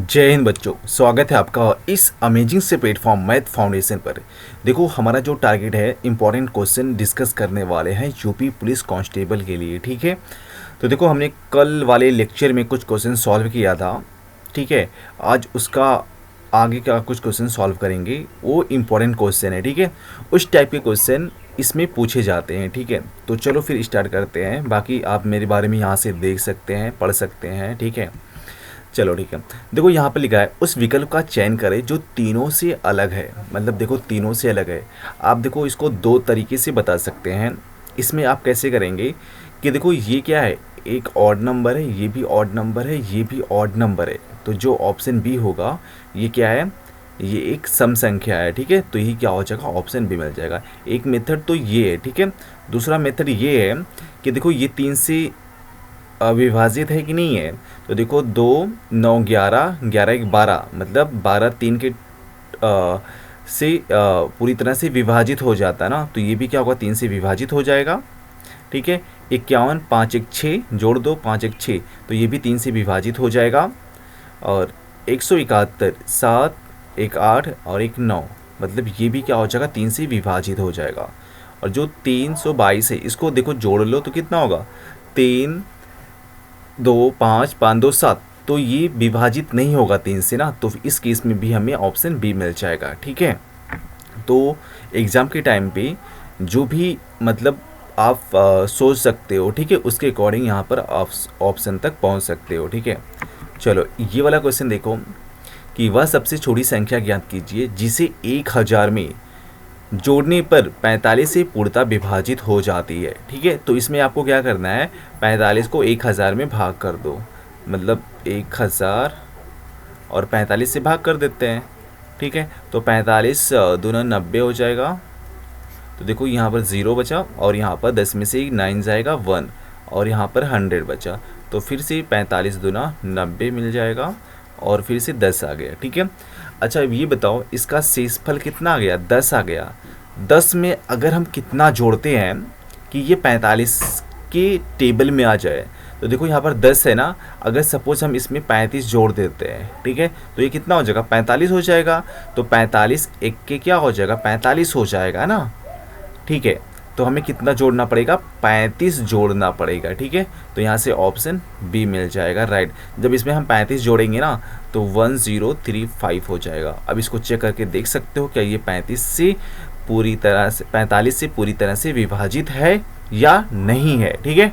जय हिंद बच्चों, स्वागत है आपका इस अमेजिंग से प्लेटफॉर्म मैथ फाउंडेशन पर। देखो, हमारा जो टारगेट है, इंपॉर्टेंट क्वेश्चन डिस्कस करने वाले हैं यूपी पुलिस कांस्टेबल के लिए। ठीक है, तो देखो हमने कल वाले लेक्चर में कुछ क्वेश्चन सॉल्व किया था। ठीक है, आज उसका आगे का कुछ क्वेश्चन सॉल्व करेंगे। वो इंपॉर्टेंट क्वेश्चन है। ठीक है, उस टाइप के क्वेश्चन इसमें पूछे जाते हैं। ठीक है, तो चलो फिर स्टार्ट करते हैं। बाकी आप मेरे बारे में यहाँ से देख सकते हैं, पढ़ सकते हैं। ठीक है, चलो ठीक है। देखो यहाँ पर लिखा है, उस विकल्प का चयन करें जो तीनों से अलग है। मतलब देखो, तीनों से अलग है। आप देखो इसको दो तरीके से बता सकते हैं। इसमें आप कैसे करेंगे कि देखो ये क्या है, एक ऑड नंबर है, ये भी ऑड नंबर है, ये भी ऑड नंबर है। तो जो ऑप्शन बी होगा, ये क्या है, ये एक सम संख्या है। ठीक है, तो ये क्या हो जाएगा, ऑप्शन बी मिल जाएगा। एक मेथड तो ये है। ठीक है, दूसरा मेथड ये है कि देखो ये तीन से अविभाजित है कि नहीं है। तो देखो 2 9 11 11 1 12, मतलब 12 3 के से पूरी तरह से विभाजित हो जाता है ना। तो ये भी क्या होगा, 3 से विभाजित हो जाएगा। ठीक है, 51 5 1 6 जोड़ दो, 5 1 6, तो ये भी 3 से विभाजित हो जाएगा। और 171 7 1 8 और 1 9, मतलब ये भी क्या हो जाएगा, 3 से विभाजित हो जाएगा। और जो 322 है, इसको देखो जोड़ लो तो कितना होगा, 3 2 5 5 2 7, तो ये विभाजित नहीं होगा 3 से ना। तो इस केस में भी हमें ऑप्शन बी मिल जाएगा। ठीक है, तो एग्ज़ाम के टाइम पे जो भी मतलब आप सोच सकते हो, ठीक है, उसके अकॉर्डिंग यहाँ पर ऑप्शन तक पहुँच सकते हो। ठीक है, चलो ये वाला क्वेश्चन देखो कि वह सबसे छोटी संख्या ज्ञात कीजिए जिसे 1000 में जोड़ने पर 45 से पूर्णतः विभाजित हो जाती है। ठीक है, तो इसमें आपको क्या करना है, 45 को 1000 में भाग कर दो, मतलब 1000 और 45 से भाग कर देते हैं। ठीक है, तो 45 दूना 90 हो जाएगा। तो देखो यहाँ पर 0 बचा, और यहाँ पर 10 में से 9 जाएगा 1, और यहाँ पर 100 बचा। तो फिर से 45 दूना 90 मिल जाएगा, और फिर से 10 आ गया। ठीक है, अच्छा अब ये बताओ इसका शेषफल कितना आ गया, 10 आ गया। 10 में अगर हम कितना जोड़ते हैं कि ये 45 के टेबल में आ जाए, तो देखो यहाँ पर 10 है ना, अगर सपोज हम इसमें 35 जोड़ देते हैं, ठीक है, तो ये कितना हो जाएगा, 45 हो जाएगा। तो 45 एक के क्या हो जाएगा, 45 हो जाएगा ना। ठीक है, तो हमें कितना जोड़ना पड़ेगा, 35 जोड़ना पड़ेगा। ठीक है, तो यहाँ से ऑप्शन बी मिल जाएगा, राइट। जब इसमें हम 35 जोड़ेंगे ना, तो 1035 हो जाएगा। अब इसको चेक करके देख सकते हो क्या ये 45 से पूरी तरह से विभाजित है या नहीं है। ठीक है,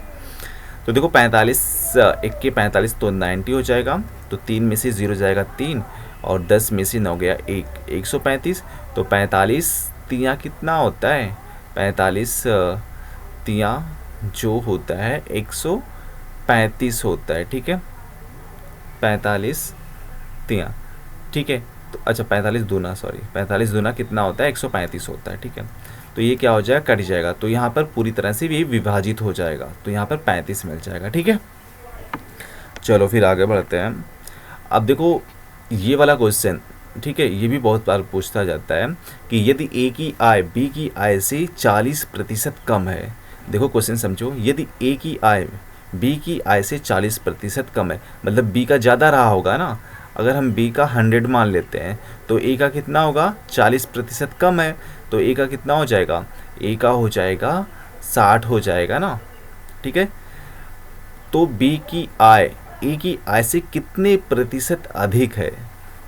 तो देखो 45 एक के 45 तो 90 हो जाएगा। तो 3 में से 0 जाएगा 3, और 10 में से 9 गया 1, 135। तो 45 तिया कितना होता है, 45 तिया जो होता है 135 होता है। ठीक है, 45 तिया। ठीक है, तो अच्छा 45 दूना कितना होता है, 135 होता है। ठीक है, तो ये क्या हो जाएगा, कट जाएगा। तो यहाँ पर पूरी तरह से ये विभाजित हो जाएगा, तो यहाँ पर 35 मिल जाएगा। ठीक है, चलो फिर आगे बढ़ते हैं। अब देखो ये वाला क्वेश्चन, ठीक है, ये भी बहुत बार पूछता जाता है कि यदि ए की आय बी की आय से 40% कम है। देखो क्वेश्चन समझो, यदि ए की आय बी की आय से 40% कम है, मतलब बी का ज़्यादा रहा होगा ना। अगर हम बी का 100 मान लेते हैं, तो ए का कितना होगा, 40% कम है। तो ए का कितना हो जाएगा, ए का हो जाएगा 60 हो जाएगा ना। ठीक है, तो बी की आय ए की आय से कितने प्रतिशत अधिक है।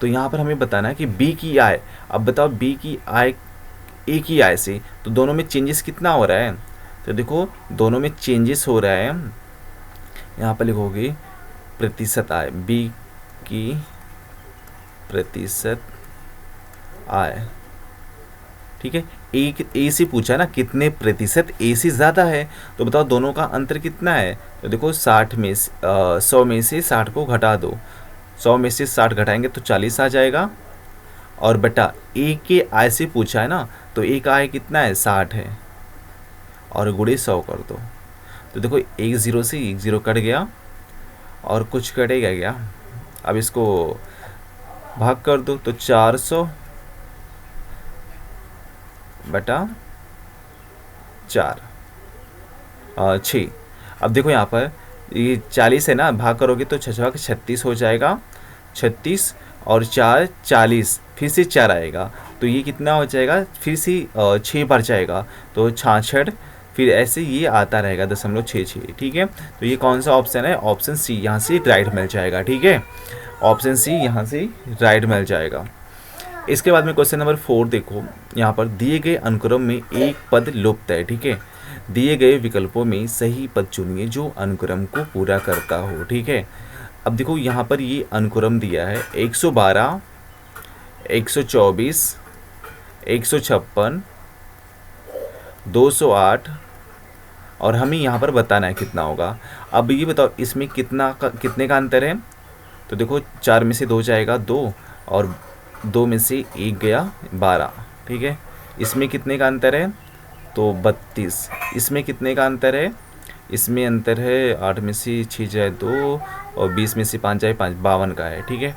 तो यहाँ पर हमें बताना है कि बी की आय, अब बताओ बी की आय ए की आय से, तो दोनों में चेंजेस कितना हो रहा है। तो देखो दोनों में चेंजेस हो रहा है। यहाँ पर लिखोगे प्रतिशत आय, बी की प्रतिशत आय। ठीक है, ए से पूछा ना कितने प्रतिशत, ए से ज़्यादा है। तो बताओ दोनों का अंतर कितना है। तो देखो 100 में से 60 को घटा दो, 100 में से 60 घटाएंगे तो 40 आ जाएगा। और बटा ए के आय से पूछा है ना, तो ए का आय कितना है, 60 है, और गुणे 100 कर दो। तो देखो एक ज़ीरो से एक ज़ीरो कट गया, और कुछ कटेगा क्या। अब इसको भाग कर दो, तो 400 बटा 4 6। अब देखो यहाँ पर ये 40 है ना, भाग करोगे तो 6 36 हो जाएगा। 36 और 4 40, फिर से 4 आएगा तो ये कितना हो जाएगा, फिर से 6 बार जाएगा तो 66, फिर ऐसे ये आता रहेगा 0.66। ठीक है, तो ये कौन सा ऑप्शन है, ऑप्शन सी यहाँ से राइट मिल जाएगा। ठीक है, ऑप्शन सी यहाँ से राइट मिल जाएगा। इसके बाद में क्वेश्चन नंबर 4 देखो, यहाँ पर दिए गए अनुक्रम में एक पद लुप्त है। ठीक है, दिए गए विकल्पों में सही पद चुनिए जो अनुक्रम को पूरा करता हो। ठीक है, अब देखो यहाँ पर ये अनुक्रम दिया है 112, 124, 156, 208 और हमें यहाँ पर बताना है कितना होगा। अब ये बताओ इसमें कितने का अंतर है। तो देखो 4 में से 2 जाएगा 2 और 2 में से 1 गया 12। ठीक है, इसमें कितने का अंतर है, तो 32। इसमें कितने का अंतर है, इसमें अंतर है 8 में से 6 जाए 2 और 20 में से 5 जाए 5, 52 का है। ठीक है,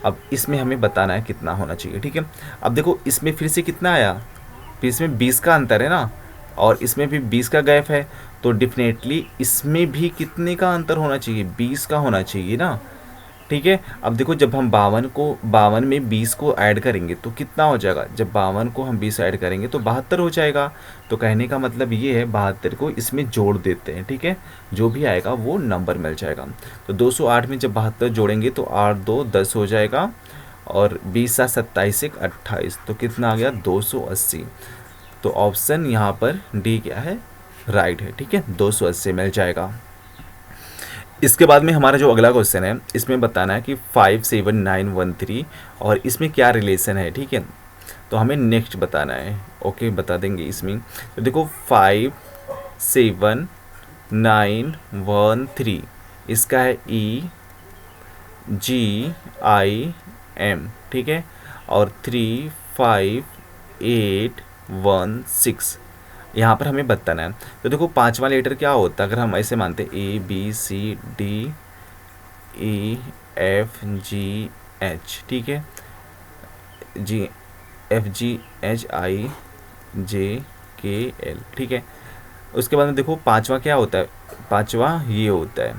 अब इसमें हमें बताना है कितना होना चाहिए। ठीक है, अब देखो इसमें फिर से कितना आया, फिर इसमें 20 का अंतर है ना, और इसमें भी 20 का गैप है, तो डेफिनेटली इसमें भी कितने का अंतर होना चाहिए, 20 का होना चाहिए ना। ठीक है, अब देखो जब हम 52 में 20 को ऐड करेंगे तो कितना हो जाएगा, जब 52 को हम 20 ऐड करेंगे तो 72 हो जाएगा। तो कहने का मतलब ये है 72 को इसमें जोड़ देते हैं। ठीक है, जो भी आएगा वो नंबर मिल जाएगा। तो 208 में जब 72 जोड़ेंगे तो 8 2 10 हो जाएगा और 20 7 27 1 28, तो कितना आ गया 280। तो ऑप्शन यहाँ पर डी क्या है, राइट है। ठीक है, 280 मिल जाएगा। इसके बाद में हमारा जो अगला क्वेश्चन है इसमें बताना है कि 57913 और इसमें क्या रिलेशन है। ठीक है, तो हमें नेक्स्ट बताना है। ओके, बता देंगे इसमें। तो देखो 57913 इसका है EGIM। ठीक है, और 35816 यहाँ पर हमें बताना है। तो देखो 5वां लेटर क्या होता है, अगर हम ऐसे मानते ABCDEFGH। ठीक है, GFGHIJKL। ठीक है, उसके बाद में देखो 5वां क्या होता है, 5वां ये होता है,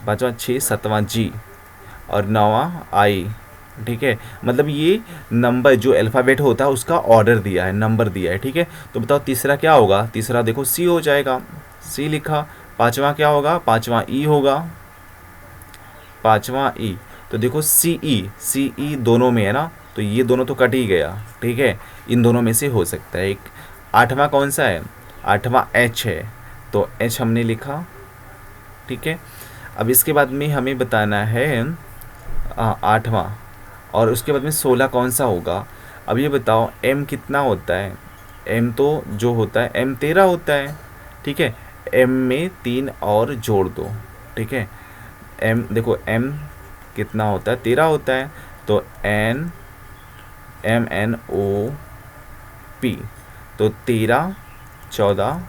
5वां 6, 7वां G और 9वां I। ठीक है, मतलब ये नंबर जो अल्फ़ाबेट होता है उसका ऑर्डर दिया है, नंबर दिया है। ठीक है, तो बताओ तीसरा क्या होगा, तीसरा देखो सी हो जाएगा, सी लिखा। 5वां क्या होगा, 5वां ई होगा, 5वां ई। तो देखो सी ई दोनों में है ना, तो ये दोनों तो कट ही गया। ठीक है, इन दोनों में से हो सकता है एक। 8वां कौन सा है, 8वां एच है, तो एच हमने लिखा। ठीक है, अब इसके बाद में हमें बताना है 8वां, और उसके बाद में 16 कौन सा होगा। अब ये बताओ m कितना होता है, m तो जो होता है m 13 होता है। ठीक है, m में 3 और जोड़ दो। ठीक है, m देखो m कितना होता है, 13 होता है, तो MNOP, तो 13 14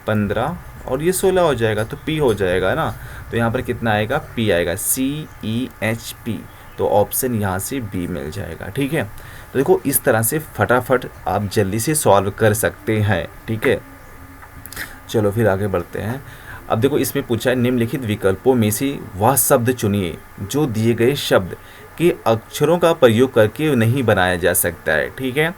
15 और ये 16 हो जाएगा, तो P हो जाएगा ना। तो यहाँ पर कितना आएगा, P आएगा, CEHP। तो ऑप्शन यहाँ से बी मिल जाएगा। ठीक है, तो देखो इस तरह से फटाफट आप जल्दी से सॉल्व कर सकते हैं। ठीक है, चलो फिर आगे बढ़ते हैं। अब देखो इसमें पूछा है निम्नलिखित विकल्पों में से वह शब्द चुनिए जो दिए गए शब्द के अक्षरों का प्रयोग करके नहीं बनाया जा सकता है। ठीक है,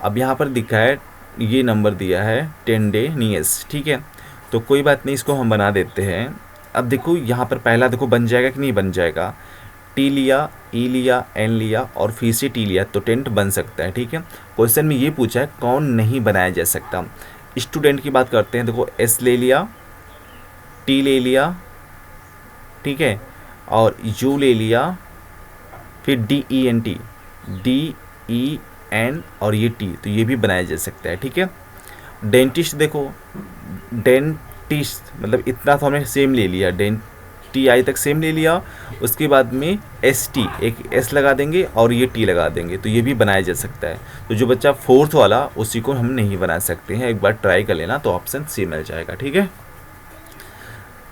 अब यहाँ पर लिखा है, ये नंबर दिया है टेंडेनियस। ठीक है, तो कोई बात नहीं, इसको हम बना देते हैं। अब देखो यहाँ पर पहला देखो बन जाएगा कि नहीं बन जाएगा, टी लिया, ई लिया, एन लिया और फिर से टी लिया, तो टेंट बन सकता है। ठीक है, क्वेश्चन में ये पूछा है कौन नहीं बनाया जा सकता। स्टूडेंट की बात करते हैं, देखो एस ले लिया, टी ले लिया, ठीक है, और यू ले लिया, फिर DENT और ये टी, तो ये भी बनाया जा सकता है। ठीक है, डेंटिस्ट देखो, डेंटिस्ट मतलब इतना तो हमने सेम ले लिया, TI तक सेम ले लिया, उसके बाद में ST एक S लगा देंगे और ये T लगा देंगे, तो ये भी बनाया जा सकता है। तो जो बच्चा 4th वाला उसी को हम नहीं बना सकते हैं, एक बार ट्राई कर लेना, तो ऑप्शन सी मिल जाएगा। ठीक है,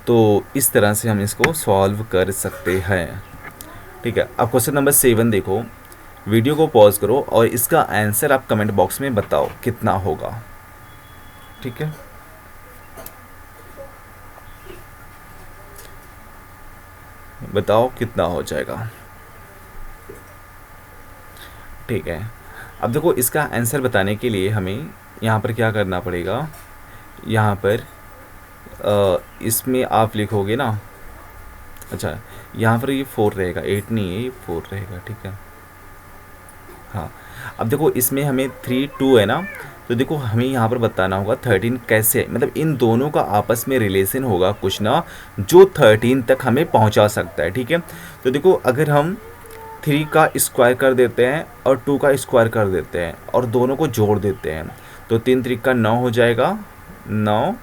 तो इस तरह से हम इसको सॉल्व कर सकते हैं। ठीक है, अब क्वेश्चन नंबर 7 देखो, वीडियो को पॉज करो और इसका आंसर आप कमेंट बॉक्स में बताओ कितना होगा। ठीक है, बताओ कितना हो जाएगा। ठीक है। अब देखो इसका आंसर बताने के लिए हमें यहाँ पर क्या करना पड़ेगा, यहाँ पर इसमें आप लिखोगे ना, अच्छा यहाँ पर ये 4 रहेगा, 8 नहीं है, ये 4 रहेगा, ठीक है। हाँ, अब देखो इसमें हमें 3 2 है ना, तो देखो हमें यहाँ पर बताना होगा 13 कैसे, मतलब इन दोनों का आपस में रिलेशन होगा कुछ ना, जो 13 तक हमें पहुँचा सकता है, ठीक है। तो देखो अगर हम 3 का स्क्वायर कर देते हैं और 2 का स्क्वायर कर देते हैं और दोनों को जोड़ देते हैं, तो 3 3 9 हो जाएगा, 9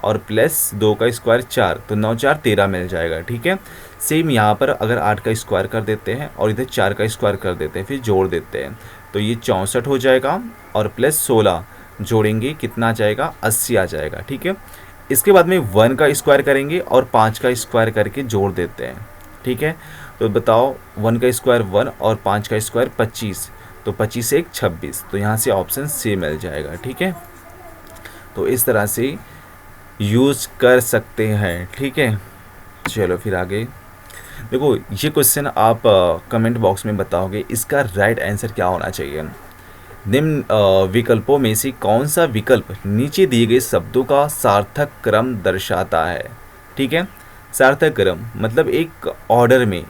और प्लस 2 का स्क्वायर 4, तो 9 4 13 मिल जाएगा, ठीक है। सेम यहाँ पर अगर 8 का स्क्वायर कर देते हैं और इधर 4 का स्क्वायर कर देते हैं, फिर जोड़ देते हैं, तो ये 64 हो जाएगा और प्लस 16 जोड़ेंगे कितना आ जाएगा, 80 आ जाएगा, ठीक है। इसके बाद में 1 का स्क्वायर करेंगे और 5 का स्क्वायर करके जोड़ देते हैं, ठीक है। तो बताओ 1 का स्क्वायर 1 और 5 का स्क्वायर 25, तो 25 से 1 26, तो यहाँ से ऑप्शन सी मिल जाएगा, ठीक है। तो इस तरह से यूज़ कर सकते हैं, ठीक है। चलो फिर आगे देखो, ये क्वेश्चन आप कमेंट बॉक्स में बताओगे इसका राइट आंसर क्या होना चाहिए। निम्न विकल्पों में से कौन सा विकल्प नीचे दिए गए शब्दों का सार्थक क्रम दर्शाता है, ठीक है। सार्थक क्रम मतलब एक ऑर्डर में,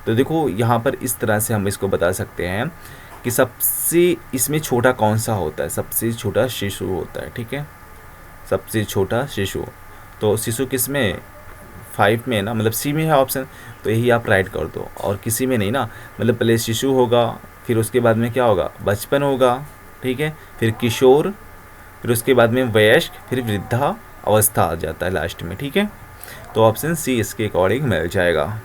तो देखो यहाँ पर इस तरह से हम इसको बता सकते हैं कि सबसे इसमें छोटा कौन सा होता है, सबसे छोटा शिशु होता है, ठीक है। सबसे छोटा शिशु, तो शिशु किस में, 5 में है ना, मतलब सी में है ऑप्शन, तो यही आप राइट कर दो, और किसी में नहीं ना, मतलब पहले शिशु होगा, फिर उसके बाद में क्या होगा, बचपन होगा, ठीक है, फिर किशोर, फिर उसके बाद में वयस्क, फिर वृद्धा अवस्था आ जाता है लास्ट में, ठीक है। तो ऑप्शन सी इसके अकॉर्डिंग मिल जाएगा।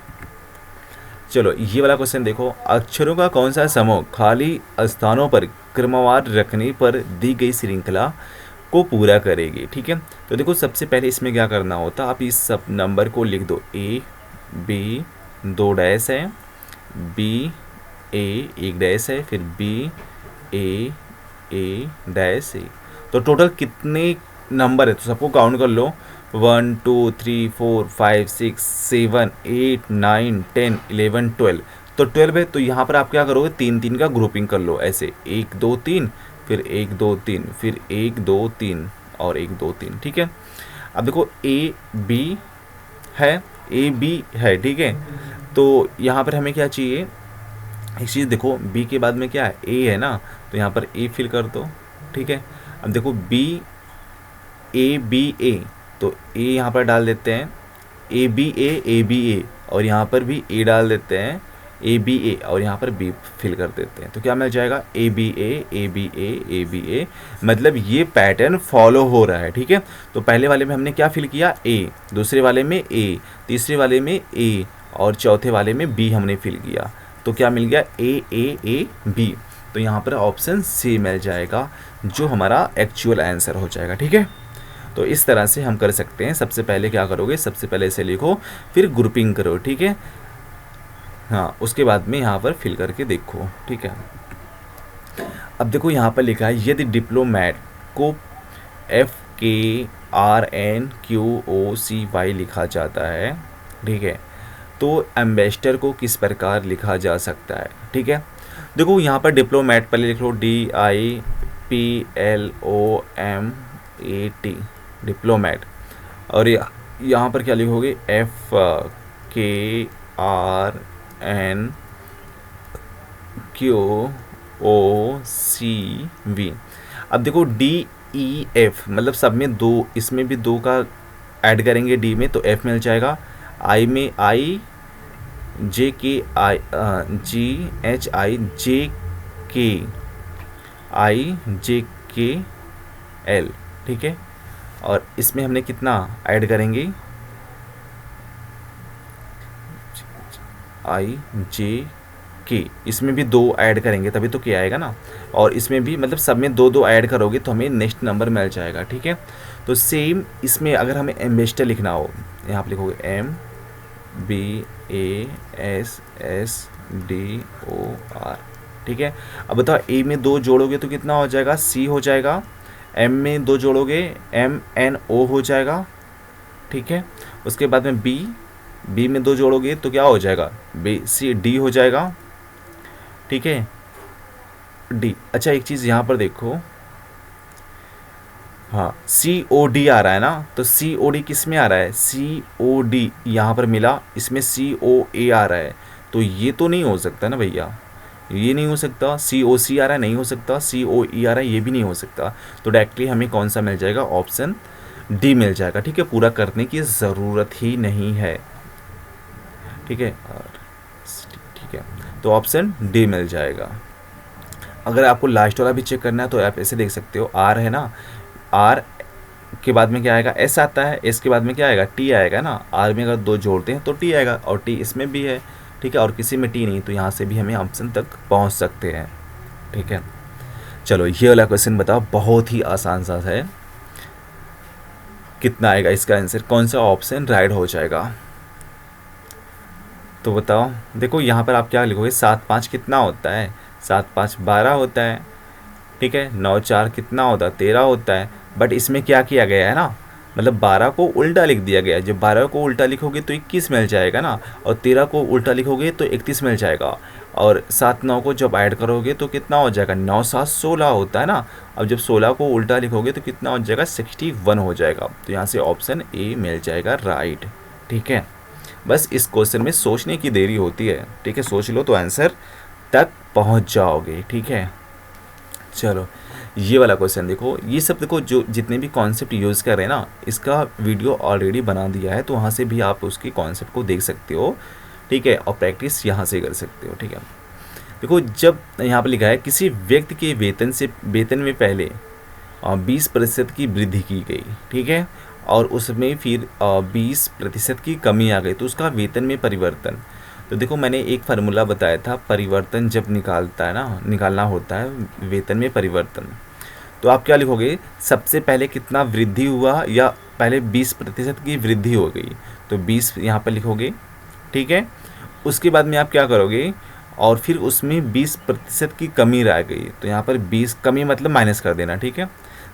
चलो ये वाला क्वेश्चन देखो, अक्षरों का कौन सा समूह खाली स्थानों पर क्रमवार रखने पर दी गई श्रृंखला को पूरा करेगी, ठीक है। तो देखो सबसे पहले इसमें क्या करना होता है, आप इस सब नंबर को लिख दो, ए बी 2 डैश है, बी ए 1 डैश है, फिर बी ए डैश ए, तो टोटल कितने नंबर है, तो सबको काउंट कर लो, 1 2 3 4 5 6 7 8 9 10 11 12, तो 12 है। तो यहाँ पर आप क्या करोगे, 3 3 का ग्रुपिंग कर लो ऐसे, 1 2 3, फिर 1 2 3, फिर 1 2 3 और 1 2 3, ठीक है। अब देखो ए बी है, ए बी है, ठीक है। तो यहाँ पर हमें क्या चाहिए, एक चीज़ देखो, बी के बाद में क्या है, ए है ना, तो यहाँ पर ए फिल कर दो, ठीक है। अब देखो बी ए, तो ए यहाँ पर डाल देते हैं, ए बी ए, और यहाँ पर भी ए डाल देते हैं, ए बी ए, और यहाँ पर बी फिल कर देते हैं, तो क्या मिल जाएगा, ए बी ए, मतलब ये पैटर्न फॉलो हो रहा है, ठीक है। तो पहले वाले में हमने क्या फिल किया, ए, दूसरे वाले में ए, तीसरे वाले में ए, और चौथे वाले में बी हमने फिल किया, तो क्या मिल गया, ए बी, तो यहाँ पर ऑप्शन सी मिल जाएगा, जो हमारा एक्चुअल आंसर हो जाएगा, ठीक है। तो इस तरह से हम कर सकते हैं। सबसे पहले क्या करोगे, सबसे पहले इसे लिखो, फिर ग्रुपिंग करो, ठीक है। हाँ, उसके बाद में यहाँ पर फिल करके देखो, ठीक है। अब देखो यहाँ पर लिखा है, यदि डिप्लोमेट को FKRNQOCY लिखा जाता है, ठीक है, तो एम्बेसडर को किस प्रकार लिखा जा सकता है, ठीक है। देखो यहाँ पर डिप्लोमेट पहले लिख लो, DIPLOMAT, डिप्लोमेट, और यहाँ पर क्या लिखोगे, FKRNQOCV। अब देखो DEF, मतलब सब में 2, इसमें भी 2 का ऐड करेंगे डी में, तो F मिल जाएगा, आई में GHIJK, IJKL, ठीक है। और इसमें हमने कितना ऐड करेंगे, IJK, इसमें भी 2 ऐड करेंगे तभी तो क्या आएगा ना, और इसमें भी मतलब सब में 2 2 ऐड करोगे तो हमें नेक्स्ट नंबर मिल जाएगा, ठीक है। तो सेम इसमें अगर हमें एम्बेसडर लिखना हो, यहाँ पर लिखोगे MBASSDOR, ठीक है। अब बताओ ए में 2 जोड़ोगे तो कितना हो जाएगा, C हो जाएगा, M में 2 जोड़ोगे MNO हो जाएगा, ठीक है। उसके बाद में B में 2 जोड़ोगे तो क्या हो जाएगा, BCD हो जाएगा, ठीक है। डी। अच्छा एक चीज़ यहाँ पर देखो, हाँ सी ओ डी आ रहा है ना, तो सी ओ डी किस में आ रहा है, सी ओ डी यहाँ पर मिला, इसमें सी ओ ए आ रहा है, तो ये तो नहीं हो सकता ना भैया, ये नहीं हो सकता। सी ओ सी आ रहा है, नहीं हो सकता। सी ओ ई आ रहा है, ये भी नहीं हो सकता। तो डायरेक्टली हमें कौन सा मिल जाएगा, ऑप्शन डी मिल जाएगा। ठीक है, पूरा करने की ज़रूरत ही नहीं है। ठीक है, और ठीक है, तो ऑप्शन डी मिल जाएगा। अगर आपको लास्ट वाला भी चेक करना है तो आप ऐसे देख सकते हो, आर है ना, आर के बाद में क्या आएगा, एस आता है, एस के बाद में क्या आएगा, टी आएगा ना। आर में अगर दो जोड़ते हैं तो टी आएगा, और टी इसमें भी है। ठीक है, और किसी में टी नहीं, तो यहाँ से भी हमें ऑप्शन तक पहुँच सकते हैं। ठीक है, चलो ये वाला क्वेश्चन बताओ, बहुत ही आसान सा है। कितना आएगा इसका आंसर, कौन सा ऑप्शन राइट हो जाएगा, तो बताओ। देखो यहाँ पर आप क्या लिखोगे, 7 5 कितना होता है, 7 5 12 होता है। ठीक है, 9 4 कितना होता है, 13 होता है। बट इसमें क्या किया गया है ना, मतलब 12 को उल्टा लिख दिया गया है। जब 12 को उल्टा लिखोगे तो 21 मिल जाएगा ना, और 13 को उल्टा लिखोगे तो 31 मिल जाएगा। और 7 9 को जब ऐड करोगे तो कितना हो जाएगा, 9 7 16 होता है ना। अब जब 16 को उल्टा लिखोगे तो कितना हो जाएगा, 61 हो जाएगा। तो यहाँ से ऑप्शन ए मिल जाएगा राइट। ठीक है, बस इस क्वेश्चन में सोचने की देरी होती है। ठीक है, सोच लो तो आंसर तक पहुँच जाओगे। ठीक है, चलो ये वाला क्वेश्चन देखो, ये सब देखो, जो जितने भी कॉन्सेप्ट यूज़ कर रहे हैं ना, इसका वीडियो ऑलरेडी बना दिया है, तो वहाँ से भी आप उसके कॉन्सेप्ट को देख सकते हो। ठीक है, और प्रैक्टिस यहाँ से कर सकते हो। ठीक है, देखो जब यहाँ पर लिखा है किसी व्यक्ति के वेतन में पहले 20% की वृद्धि की गई, ठीक है, और उसमें फिर 20% की कमी आ गई, तो उसका वेतन में परिवर्तन। तो देखो मैंने एक फार्मूला बताया था, परिवर्तन जब निकालना होता है वेतन में परिवर्तन, तो आप क्या लिखोगे, सबसे पहले कितना वृद्धि हुआ, या पहले 20% की वृद्धि हो गई, तो 20 यहाँ पर लिखोगे। ठीक है, उसके बाद में आप क्या करोगे, और फिर उसमें 20% की कमी रह गई, तो यहाँ पर 20 कमी मतलब माइनस कर देना। ठीक है,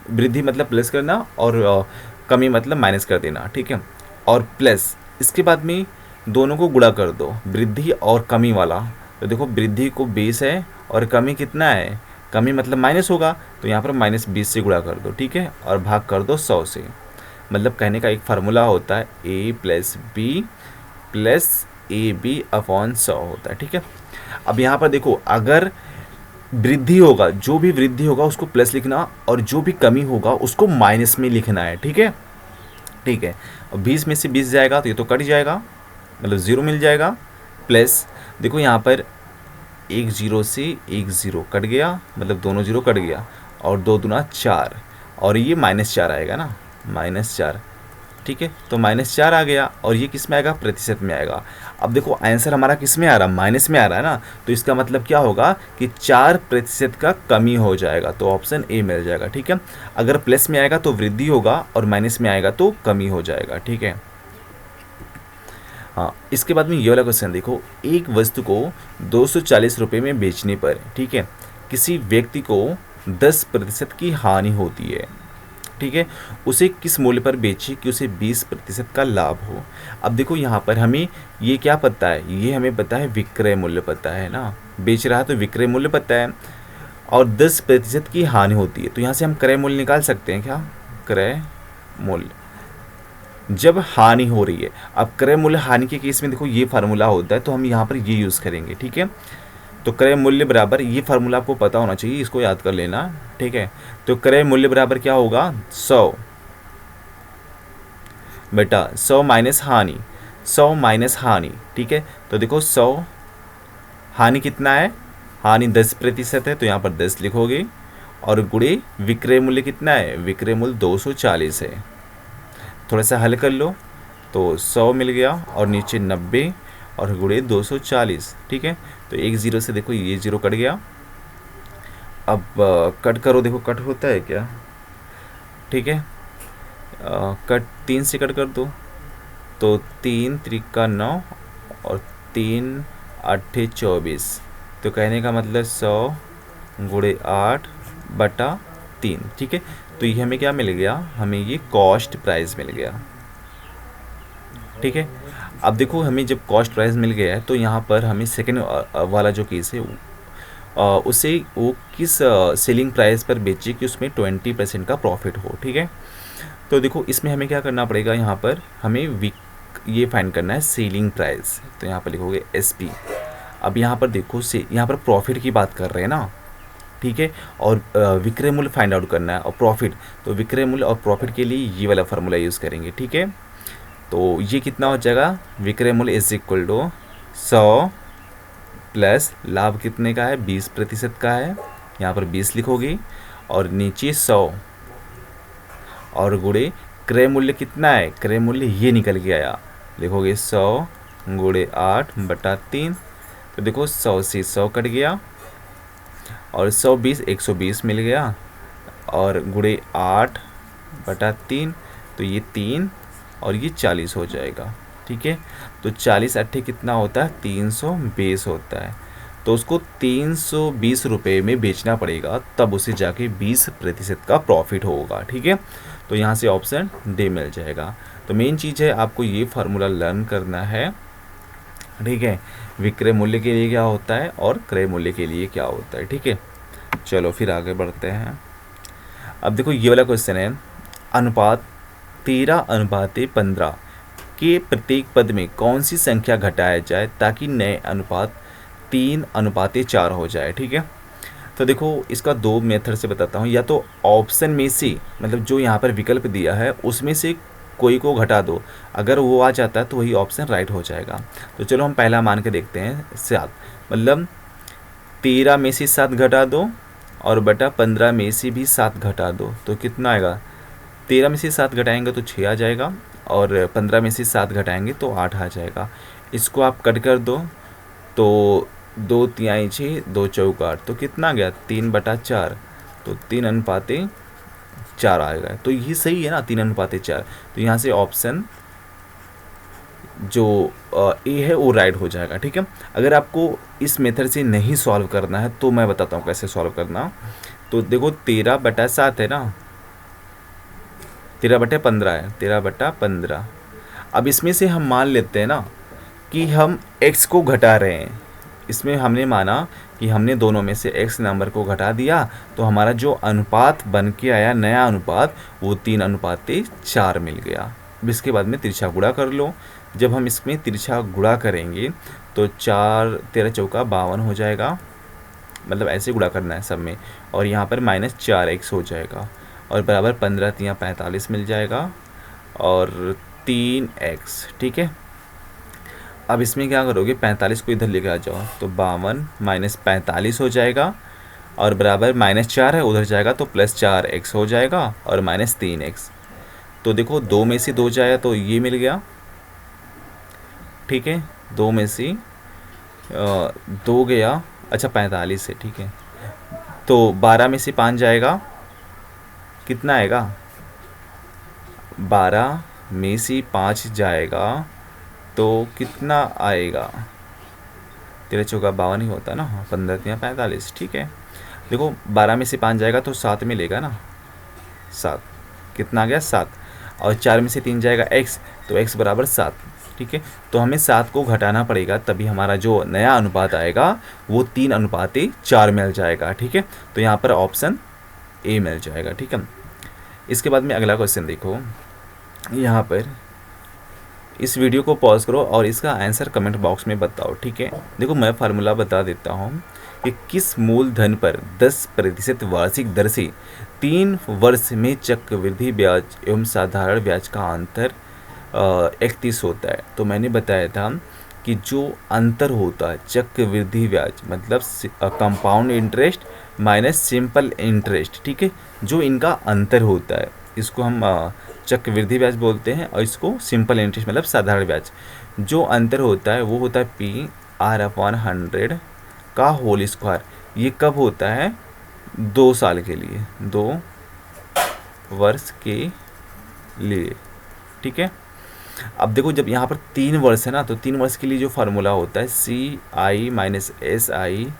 वृद्धि मतलब प्लस करना, और कमी मतलब माइनस कर देना। ठीक है, और प्लस इसके बाद में दोनों को गुणा कर दो, वृद्धि और कमी वाला। तो देखो वृद्धि को 20 है और कमी कितना है, कमी मतलब माइनस होगा, तो यहाँ पर -20 से गुणा कर दो। ठीक है, और भाग कर दो 100 से। मतलब कहने का एक फार्मूला होता है, a + b + AB/100 होता है। ठीक है, अब यहाँ पर देखो, अगर वृद्धि होगा, जो भी वृद्धि होगा उसको प्लस लिखना, और जो भी कमी होगा उसको माइनस में लिखना है। ठीक है, ठीक है, और 20 में से 20 जाएगा तो ये तो कट जाएगा, मतलब 0 मिल जाएगा। प्लस देखो यहाँ पर 1 0 से 1 0 कट गया, मतलब दोनों 0 कट गया, और 2 दूना 4, और ये -4 आएगा ना, -4। ठीक है, तो -4 आ गया, और ये किस में आएगा, प्रतिशत में आएगा। अब देखो आंसर हमारा किस में आ रहा है, माइनस में आ रहा है ना, तो इसका मतलब क्या होगा कि 4% का कमी हो जाएगा, तो ऑप्शन ए मिल जाएगा। ठीक है, अगर प्लस में आएगा तो वृद्धि होगा, और माइनस में आएगा तो कमी हो जाएगा। ठीक है, हाँ, इसके बाद में ये वाला क्वेश्चन देखो, एक वस्तु को 240 रुपये में बेचने पर, ठीक है, किसी व्यक्ति को 10% की हानि होती है। ठीक है, उसे किस मूल्य पर बेचे कि उसे 20% का लाभ हो। अब देखो यहाँ पर हमें ये क्या पता है, ये हमें पता है विक्रय मूल्य पता है ना, बेच रहा है तो विक्रय मूल्य पता है, और 10% की हानि होती है, तो यहाँ से हम क्रय मूल्य निकाल सकते हैं क्या, क्रय मूल्य जब हानि हो रही है। अब क्रय मूल्य हानि के केस में देखो ये फार्मूला होता है, तो हम यहाँ पर ये यूज़ करेंगे। ठीक है, तो क्रय मूल्य बराबर, ये फार्मूला आपको पता होना चाहिए, इसको याद कर लेना। ठीक है, तो क्रय मूल्य बराबर क्या होगा, 100 बेटा, 100 माइनस हानि, 100 माइनस हानि। ठीक है, तो देखो 100 हानि कितना है, हानि 10% है, तो यहाँ पर 10 लिखोगे, और गुणे विक्रय मूल्य कितना है, विक्रय मूल्य 240 है। थोड़ा सा हल कर लो, तो 100 मिल गया, और नीचे 90, और गुणे 240। ठीक है, तो 1 0 से देखो ये 0 कट गया। अब कट करो, देखो कट होता है क्या। ठीक है, कट 3 से कट कर दो, तो 3 त्रिका 9, और 3 8 24, तो कहने का मतलब 100 गुणे 8/3। ठीक है, तो ये हमें क्या मिल गया, हमें ये कॉस्ट प्राइस मिल गया। ठीक है, अब देखो हमें जब कॉस्ट प्राइस मिल गया है, तो यहाँ पर हमें सेकंड वाला जो केस है उसे वो किस सेलिंग प्राइस पर बेचे कि उसमें 20% का प्रॉफिट हो, ठीक है। तो देखो इसमें हमें क्या करना पड़ेगा, यहाँ पर हमें ये फाइंड करना है सेलिंग प्राइस। तो यहाँ पर लिखोगे SP। अब यहाँ पर देखो से यहाँ पर प्रॉफिट की बात कर रहे हैं ना, ठीक है, और विक्रय मूल्य फाइंड आउट करना है और प्रॉफिट। तो विक्रय मूल्य और प्रॉफिट के लिए ये वाला फार्मूला यूज़ करेंगे, ठीक है। तो ये कितना हो जाएगा, विक्रय मूल्य इज इक्वल टू 100 प्लस लाभ कितने का है, 20% का है, यहाँ पर 20 लिखोगे और नीचे 100 और गुणे क्रय मूल्य कितना है, क्रय मूल्य ये निकल के आया, लिखोगे 100 गुणे 8/3। तो देखो 100 से 100 कट गया और 120 120 मिल गया और गुणे 8/3। तो ये 3 और ये 40 हो जाएगा, ठीक है। तो 40 अट्ठे कितना होता है, 320 होता है। तो उसको 320 रुपये में बेचना पड़ेगा, तब उसे जाके 20% का प्रॉफिट होगा, ठीक है। तो यहाँ से ऑप्शन डी मिल जाएगा। तो मेन चीज़ है आपको ये फार्मूला लर्न करना है, ठीक है। विक्रय मूल्य के लिए क्या होता है और क्रय मूल्य के लिए क्या होता है, ठीक है। चलो फिर आगे बढ़ते हैं। अब देखो ये वाला क्वेश्चन है, अनुपात 13:15 के प्रत्येक पद में कौन सी संख्या घटाया जाए ताकि नए अनुपात 3:4 हो जाए, ठीक है। तो देखो इसका दो मेथड से बताता हूँ, या तो ऑप्शन में से मतलब जो यहाँ पर विकल्प दिया है उसमें से कोई को घटा दो, अगर वो आ जाता है तो वही ऑप्शन राइट हो जाएगा। तो चलो हम पहला मान के देखते हैं, 7 मतलब 13 में से 7 घटा दो और बटा 15 में से भी 7 घटा दो, तो कितना आएगा, 13 में से 7 घटाएंगे तो 6 आ जाएगा और 15 में से 7 घटाएंगे तो 8 आ जाएगा। इसको आप कट कर दो तो 2 तिहाई 6 2 चौक 8, तो कितना गया 3/4, तो 3:4 आएगा। तो ये सही है ना, 3:4। तो यहाँ से ऑप्शन जो ए है वो राइट हो जाएगा, ठीक है। अगर आपको इस मेथड से नहीं सॉल्व करना है तो मैं बताता हूँ कैसे सॉल्व करना। तो देखो 13/7 है ना, 13/15 है, 13/15। अब इसमें से हम मान लेते हैं ना कि हम x को घटा रहे हैं, इसमें हमने माना कि हमने दोनों में से x नंबर को घटा दिया, तो हमारा जो अनुपात बन के आया नया अनुपात वो 3:4 मिल गया। अब इसके बाद में तिरछा गुणा कर लो, जब हम इसमें तिरछा गुणा करेंगे तो 4 13 चौका 52 हो जाएगा, मतलब ऐसे गुणा करना है सब में, और यहाँ पर -4x हो जाएगा और बराबर 15 तियाँ 45 मिल जाएगा और 3x, ठीक है। अब इसमें क्या करोगे, 45 को इधर लेकर आ जाओ तो 52 - 45 हो जाएगा और बराबर -4 है, उधर जाएगा तो +4x हो जाएगा और -3x। तो देखो 2 में से 2 जाएगा तो ये मिल गया, ठीक है। 2 में से 2 गया, अच्छा 45 है, ठीक है। तो 12 में से 5 जाएगा, कितना आएगा, 12 में से 5 जाएगा तो कितना आएगा, 13 चौका 52 ही होता है ना, 15 तियाँ 45, ठीक है। देखो 12 में से 5 जाएगा तो 7 मिलेगा ना, 7 कितना आ गया 7, और 4 में से 3 जाएगा x, तो x बराबर 7, ठीक है। तो हमें 7 को घटाना पड़ेगा तभी हमारा जो नया अनुपात आएगा वो 3:4 मिल जाएगा, ठीक है। तो यहाँ पर ऑप्शन ए मिल जाएगा, ठीक है। इसके बाद में अगला क्वेश्चन देखो, यहाँ पर इस वीडियो को पॉज करो और इसका आंसर कमेंट बॉक्स में बताओ, ठीक है। देखो मैं फार्मूला बता देता हूँ कि किस मूलधन पर 10% वार्षिक दर से 3 वर्ष में चक्रवृद्धि ब्याज एवं साधारण ब्याज का अंतर 31 होता है। तो मैंने बताया था कि जो अंतर होता है चक्रवृद्धि ब्याज मतलब compound interest minus simple interest, ठीक है, जो इनका अंतर होता है इसको हम चक्रवृद्धि ब्याज बोलते हैं और इसको सिंपल इंटरेस्ट मतलब साधारण ब्याज। जो अंतर होता है वो होता है PR/100 का होल स्क्वायर। ये कब होता है, 2 साल के लिए, 2 वर्ष के लिए, ठीक है। अब देखो जब यहाँ पर 3 वर्ष है ना, तो 3 वर्ष के लिए जो फार्मूला होता है CI - SI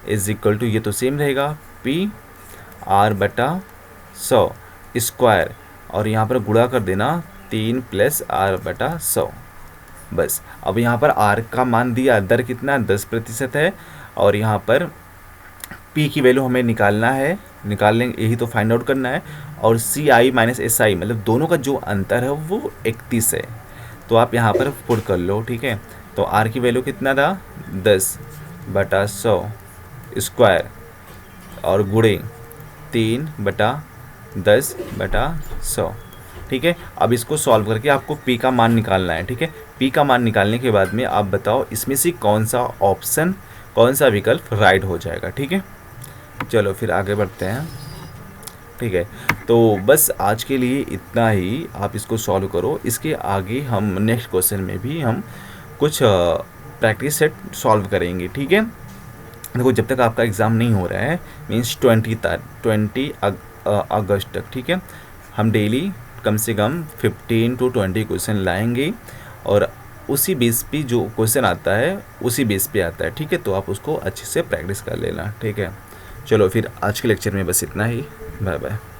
is equal to, ये तो सेम रहेगा, PR/100 स्क्वायर और यहाँ पर गुणा कर देना 3 + R/100, बस। अब यहाँ पर R का मान दिया, दर कितना 10% है और यहाँ पर पी की वैल्यू हमें निकालना है, निकाल लेंगे, यही तो फाइंड आउट करना है। और सी आई माइनस एस आई मतलब दोनों का जो अंतर है वो 31 है, तो आप यहाँ पर पुट कर लो, ठीक है। तो आर की वैल्यू कितना था 10/100 स्क्वायर और गुणे 3/10/100, ठीक है। अब इसको सॉल्व करके आपको पी का मान निकालना है, ठीक है। पी का मान निकालने के बाद में आप बताओ इसमें से कौन सा ऑप्शन, कौन सा विकल्प राइट हो जाएगा, ठीक है। चलो फिर आगे बढ़ते हैं, ठीक है। तो बस आज के लिए इतना ही, आप इसको सॉल्व करो। इसके आगे हम नेक्स्ट क्वेश्चन में भी हम कुछ प्रैक्टिस सेट सॉल्व करेंगे, ठीक है। देखो जब तक आपका एग्ज़ाम नहीं हो रहा है, मीन्स 20 अगस्त तक, ठीक है, हम डेली कम से कम 15 to 20 क्वेश्चन लाएंगे, और उसी बेस पे जो क्वेश्चन आता है उसी बेस पे आता है, ठीक है। तो आप उसको अच्छे से प्रैक्टिस कर लेना, ठीक है। चलो फिर आज के लेक्चर में बस इतना ही, बाय बाय।